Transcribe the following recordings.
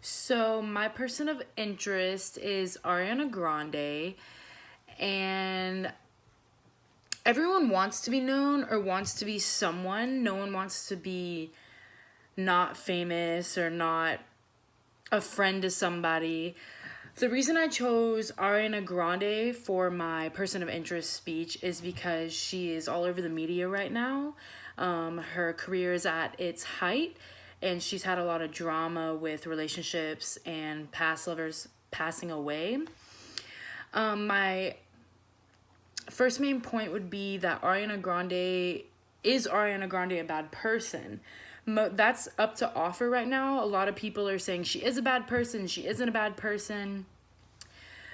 So my person of interest is Ariana Grande, and everyone wants to be known or wants to be someone. No one wants to be not famous or not a friend to somebody. The reason I chose Ariana Grande for my person of interest speech is because she is all over the media right now. Her career is at its height, and she's had a lot of drama with relationships and past lovers passing away. My first main point would be that Ariana Grande a bad person? That's up to offer right now. A lot of people are saying she is a bad person, she isn't a bad person.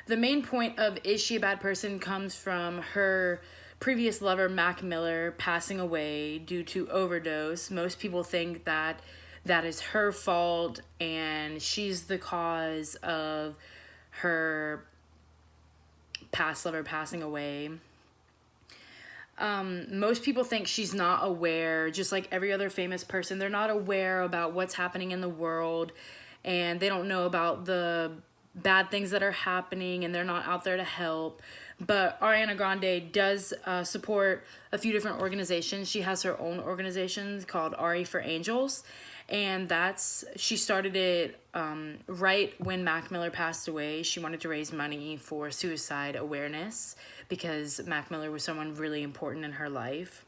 The main point of is she a bad person comes from her previous lover, Mac Miller, passing away due to overdose. Most people think that that is her fault and she's the cause of her past lover passing away. Most people think she's not aware, just like every other famous person. They're not aware about what's happening in the world, and they don't know about the bad things that are happening, and they're not out there to help. But Ariana Grande does support a few different organizations. She has her own organization called Ari for Angels, and she started it right when Mac Miller passed away. She wanted to raise money for suicide awareness because Mac Miller was someone really important in her life.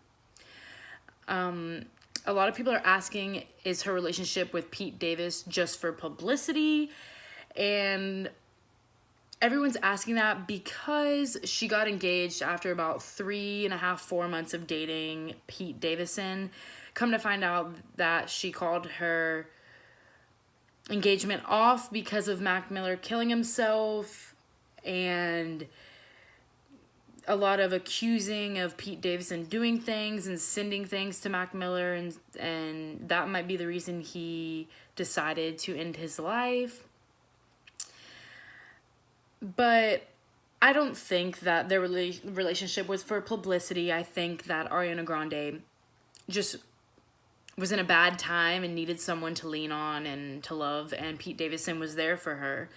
A lot of people are asking, is her relationship with Pete Davis just for publicity? And everyone's asking that because she got engaged after about 3.5, 4 months of dating Pete Davidson. Come to find out that she called her engagement off because of Mac Miller killing himself, and a lot of accusing of Pete Davidson doing things and sending things to Mac Miller, and that might be the reason he decided to end his life. But I don't think that their relationship was for publicity. I think that Ariana Grande just was in a bad time and needed someone to lean on and to love, and Pete Davidson was there for her.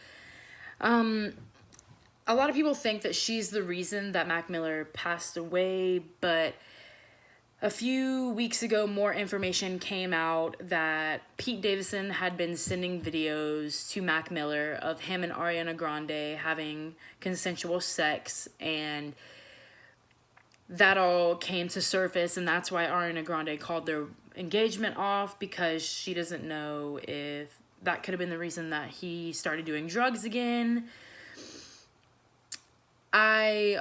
A lot of people think that she's the reason that Mac Miller passed away, but a few weeks ago, more information came out that Pete Davidson had been sending videos to Mac Miller of him and Ariana Grande having consensual sex, and that all came to surface, and that's why Ariana Grande called their engagement off, because she doesn't know if that could have been the reason that he started doing drugs again. I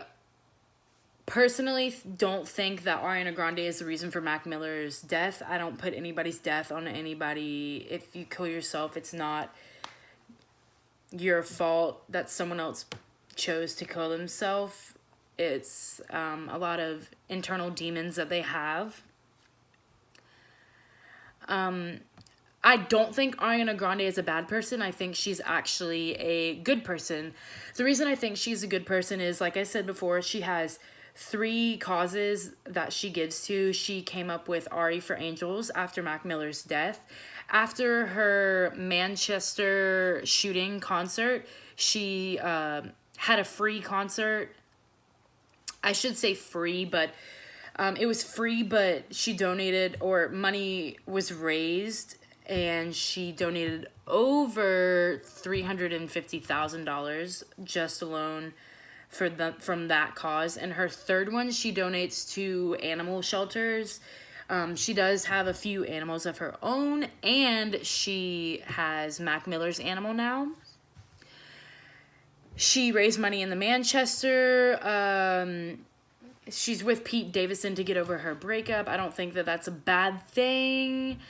personally don't think that Ariana Grande is the reason for Mac Miller's death. I don't put anybody's death on anybody. If you kill yourself, it's not your fault that someone else chose to kill themselves. It's a lot of internal demons that they have. I don't think Ariana Grande is a bad person. I think she's actually a good person. The reason I think she's a good person is, like I said before, she has 3 causes that she gives to. She came up with Ari for Angels after Mac Miller's death. After her Manchester shooting concert, she had a free concert. I should say free, but it was free, but she donated, or money was raised, and she donated over $350,000 just alone from that cause. And her third one, she donates to animal shelters. She does have a few animals of her own, and she has Mac Miller's animal now. She raised money in the Manchester. She's with Pete Davidson to get over her breakup. I don't think that that's a bad thing.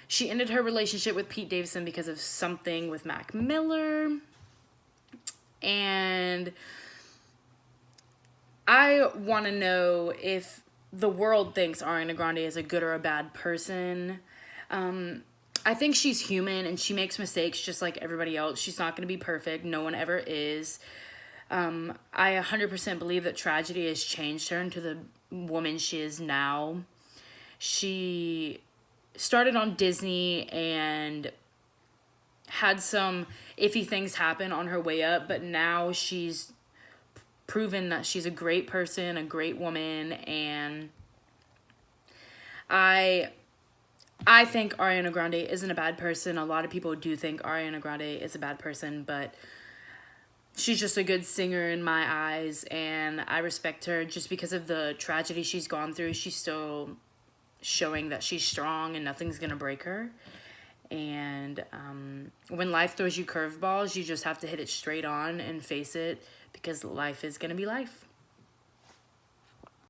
She ended her relationship with Pete Davidson because of something with Mac Miller. And I want to know if the world thinks Ariana Grande is a good or a bad person. I think she's human and she makes mistakes just like everybody else. She's not going to be perfect. No one ever is. I 100% believe that tragedy has changed her into the woman she is now. She started on Disney and had some iffy things happen on her way up, but now she's proven that she's a great person, a great woman, and I think Ariana Grande isn't a bad person. A lot of people do think Ariana Grande is a bad person, but she's just a good singer in my eyes, and I respect her just because of the tragedy she's gone through. She's still showing that she's strong and nothing's gonna break her. And when life throws you curveballs, you just have to hit it straight on and face it, because life is gonna be life.